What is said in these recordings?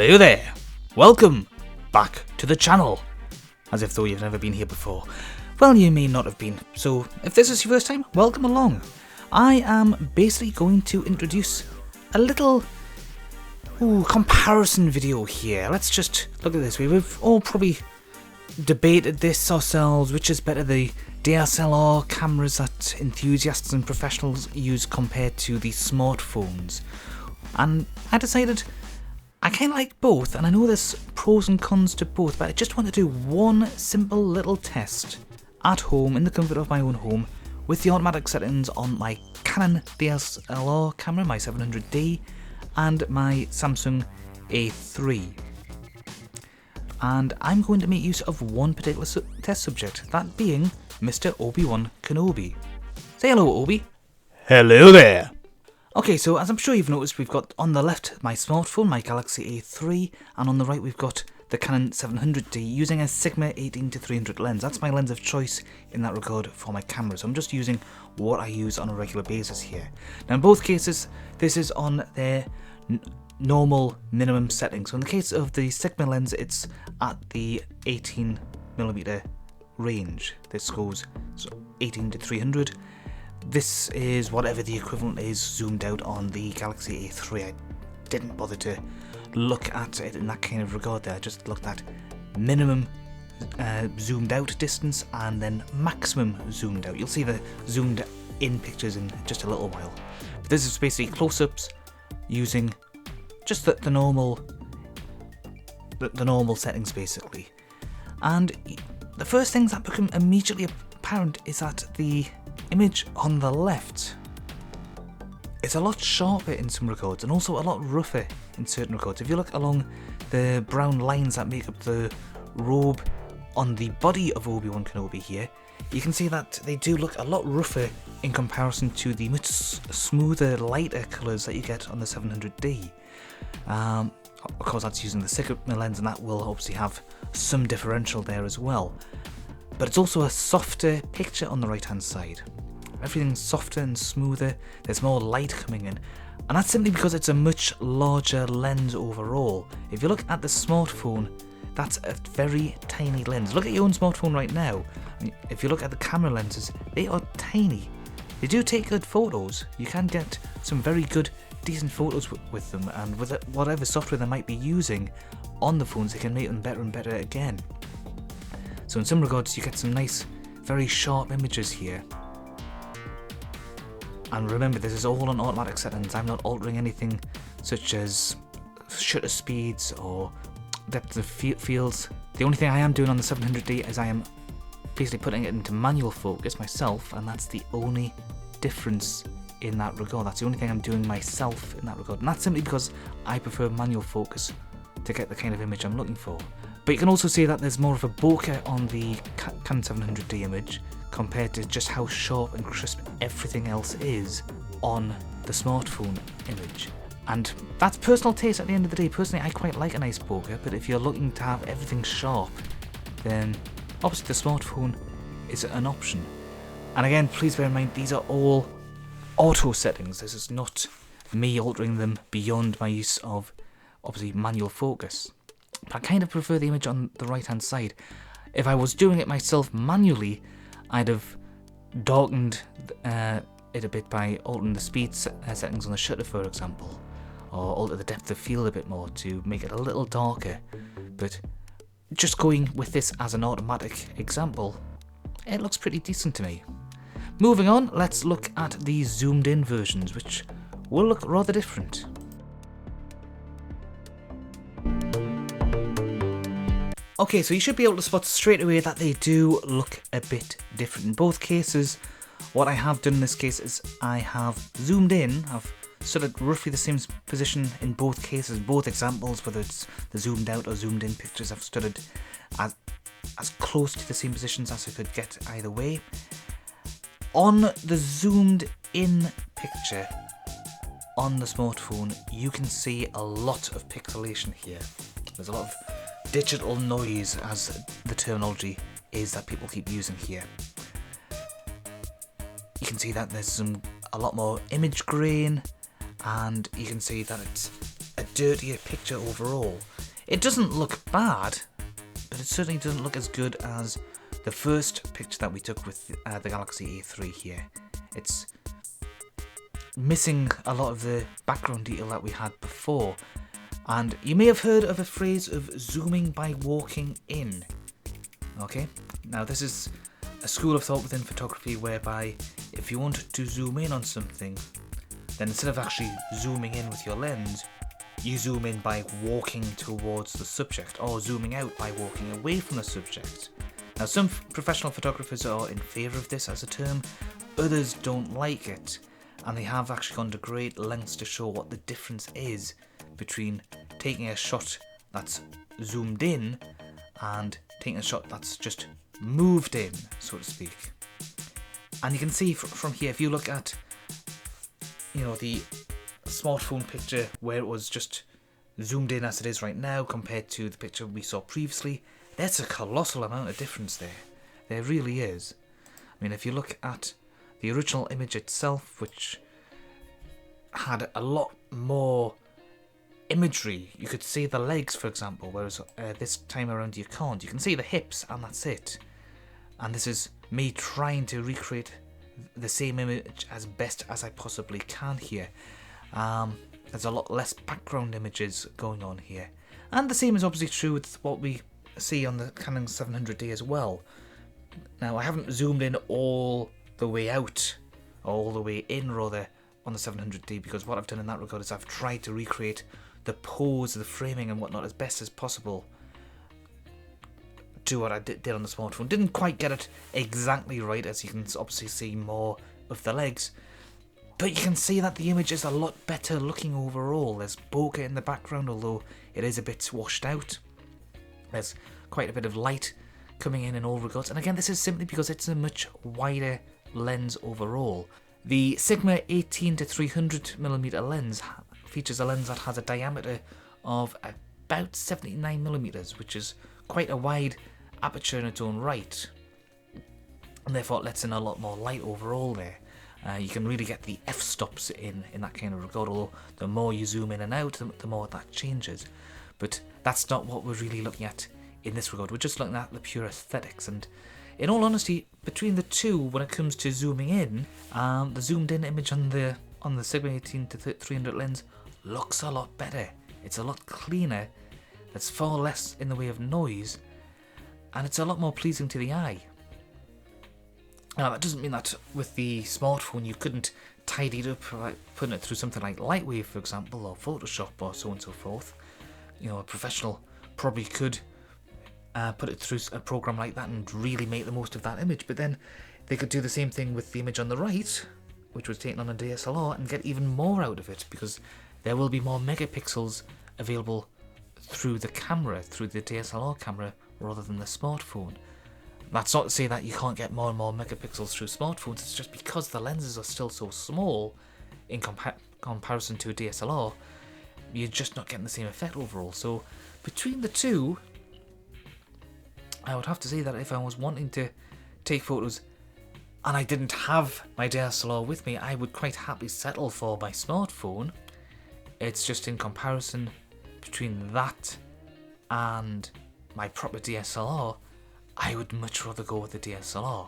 Hello there, welcome back to the channel, as if though you've never been here before. Well, you may not have been, so if this is your first time, welcome along. I am basically going to introduce a little comparison video here. Let's just look at this. We've all probably debated this ourselves, which is better, the DSLR cameras that enthusiasts and professionals use compared to the smartphones. And I decided I kind of like both, and I know there's pros and cons to both, but I just want to do one simple little test at home, in the comfort of my own home, with the automatic settings on my Canon DSLR camera, my 700D, and my Samsung A3. And I'm going to make use of one particular test subject, that being Mr. Obi Wan Kenobi. Say hello, Obi. Hello there. Okay, so as I'm sure you've noticed, we've got on the left my smartphone, my Galaxy A3, and on the right we've got the Canon 700D using a Sigma 18-300 lens. That's my lens of choice in that regard for my camera, so I'm just using what I use on a regular basis here. Now in both cases, this is on their normal minimum setting. So in the case of the Sigma lens, it's at the 18mm range. This goes 18-300. This is whatever the equivalent is zoomed out on the Galaxy A3. I didn't bother to look at it in that kind of regard there. I just looked at minimum zoomed out distance and then maximum zoomed out. You'll see the zoomed in pictures in just a little while. But this is basically close-ups using just the normal settings basically. And the first things that become immediately apparent is that the image on the left is a lot sharper in some regards and also a lot rougher in certain regards. If you look along the brown lines that make up the robe on the body of Obi Wan Kenobi here, you can see that they do look a lot rougher in comparison to the much smoother, lighter colours that you get on the 700D. Of course, that's using the Sigma lens, and that will obviously have some differential there as well. But it's also a softer picture on the right hand side. Everything's softer and smoother, there's more light coming in, and that's simply because it's a much larger lens overall. If you look at the smartphone, that's a very tiny lens. Look at your own smartphone right now. If you look at the camera lenses, they are tiny. They do take good photos. You can get some very good, decent photos with them, and with whatever software they might be using on the phones, they can make them better and better again. So in some regards, you get some nice, very sharp images here. And remember, this is all on automatic settings. I'm not altering anything such as shutter speeds or depth of fields. The only thing I am doing on the 700D is I am basically putting it into manual focus myself, and that's the only difference in that regard. That's the only thing I'm doing myself in that regard. And that's simply because I prefer manual focus to get the kind of image I'm looking for. But you can also see that there's more of a bokeh on the Canon 700D image compared to just how sharp and crisp everything else is on the smartphone image. And that's personal taste at the end of the day. Personally, I quite like a nice bokeh, but if you're looking to have everything sharp, then obviously the smartphone is an option. And again, please bear in mind, these are all auto settings. This is not me altering them beyond my use of obviously manual focus. But I kind of prefer the image on the right hand side. If I was doing it myself manually, I'd have darkened it a bit by altering the speed settings on the shutter, for example, or alter the depth of field a bit more to make it a little darker. But just going with this as an automatic example, it looks pretty decent to me. Moving on, let's look at the zoomed in versions, which will look rather different. Okay, so you should be able to spot straight away that they do look a bit different. In both cases, what I have done in this case is I have zoomed in. I've stood at roughly the same position in both cases, both examples, whether it's the zoomed out or zoomed in pictures. I've stood at as close to the same positions as I could get either way. On the zoomed in picture on the smartphone, you can see a lot of pixelation here. There's a lot of digital noise, as the terminology is that people keep using here. You can see that there's a lot more image grain, and you can see that it's a dirtier picture overall. It doesn't look bad, but it certainly doesn't look as good as the first picture that we took with the Galaxy A3 here. It's missing a lot of the background detail that we had before. And you may have heard of a phrase of zooming by walking in. Okay, now this is a school of thought within photography whereby if you want to zoom in on something, then instead of actually zooming in with your lens, you zoom in by walking towards the subject, or zooming out by walking away from the subject. Now some professional photographers are in favour of this as a term, others don't like it, and they have actually gone to great lengths to show what the difference is between taking a shot that's zoomed in and taking a shot that's just moved in, so to speak. And you can see from here, if you look at, you know, the smartphone picture where it was just zoomed in as it is right now compared to the picture we saw previously, there's a colossal amount of difference there. There really is. I mean, if you look at the original image itself, which had a lot more imagery, you could see the legs, for example, whereas this time around you can't. You can see the hips and that's it. And this is me trying to recreate the same image as best as I possibly can here. There's a lot less background images going on here. And the same is obviously true with what we see on the Canon 700D as well. Now, I haven't zoomed in all the way out, or all the way in rather, on the 700D, because what I've done in that regard is I've tried to recreate the pose, the framing and whatnot as best as possible to what I did on the smartphone. Didn't quite get it exactly right, as you can obviously see more of the legs, but you can see that the image is a lot better looking overall. There's bokeh in the background, although it is a bit washed out. There's quite a bit of light coming in all regards, and again, this is simply because it's a much wider lens overall. The Sigma 18-300mm lens features a lens that has a diameter of about 79mm, which is quite a wide aperture in its own right, and therefore it lets in a lot more light overall there. You can really get the f-stops in that kind of regard, although the more you zoom in and out, the more that changes. But that's not what we're really looking at in this regard. We're just looking at the pure aesthetics, and in all honesty, between the two, when it comes to zooming in, the zoomed in image on the Sigma 18-300 lens looks a lot better. It's a lot cleaner, there's far less in the way of noise, and it's a lot more pleasing to the eye. Now, that doesn't mean that with the smartphone you couldn't tidy it up by putting it through something like Lightwave, for example, or Photoshop, or so on and so forth. You know, a professional probably could put it through a program like that and really make the most of that image, but then they could do the same thing with the image on the right, which was taken on a DSLR, and get even more out of it, because there will be more megapixels available through the camera, through the DSLR camera, rather than the smartphone. That's not to say that you can't get more and more megapixels through smartphones, it's just because the lenses are still so small in comparison to a DSLR, you're just not getting the same effect overall. So between the two, I would have to say that if I was wanting to take photos and I didn't have my DSLR with me, I would quite happily settle for my smartphone. It's just in comparison between that and my proper DSLR, I would much rather go with the DSLR.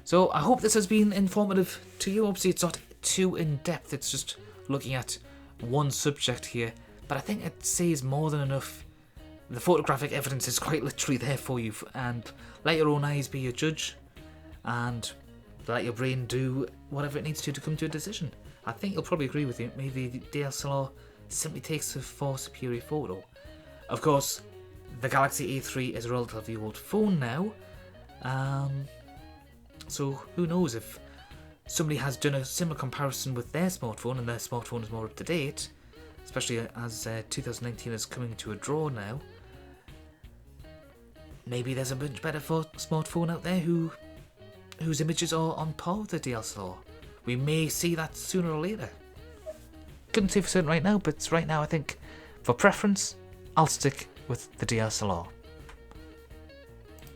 So I hope this has been informative to you. Obviously it's not too in-depth, it's just looking at one subject here, but I think it says more than enough. The photographic evidence is quite literally there for you, and let your own eyes be your judge, and let your brain do whatever it needs to come to a decision. I think you'll probably agree with me, maybe the DSLR simply takes a far superior photo. Of course, the Galaxy A3 is a relatively old phone now, so who knows if somebody has done a similar comparison with their smartphone and their smartphone is more up to date, especially as 2019 is coming to a draw now. Maybe there's a much better smartphone out there whose images are on par with the DSLR. We may see that sooner or later. Couldn't say for certain right now, but right now I think, for preference, I'll stick with the DSLR.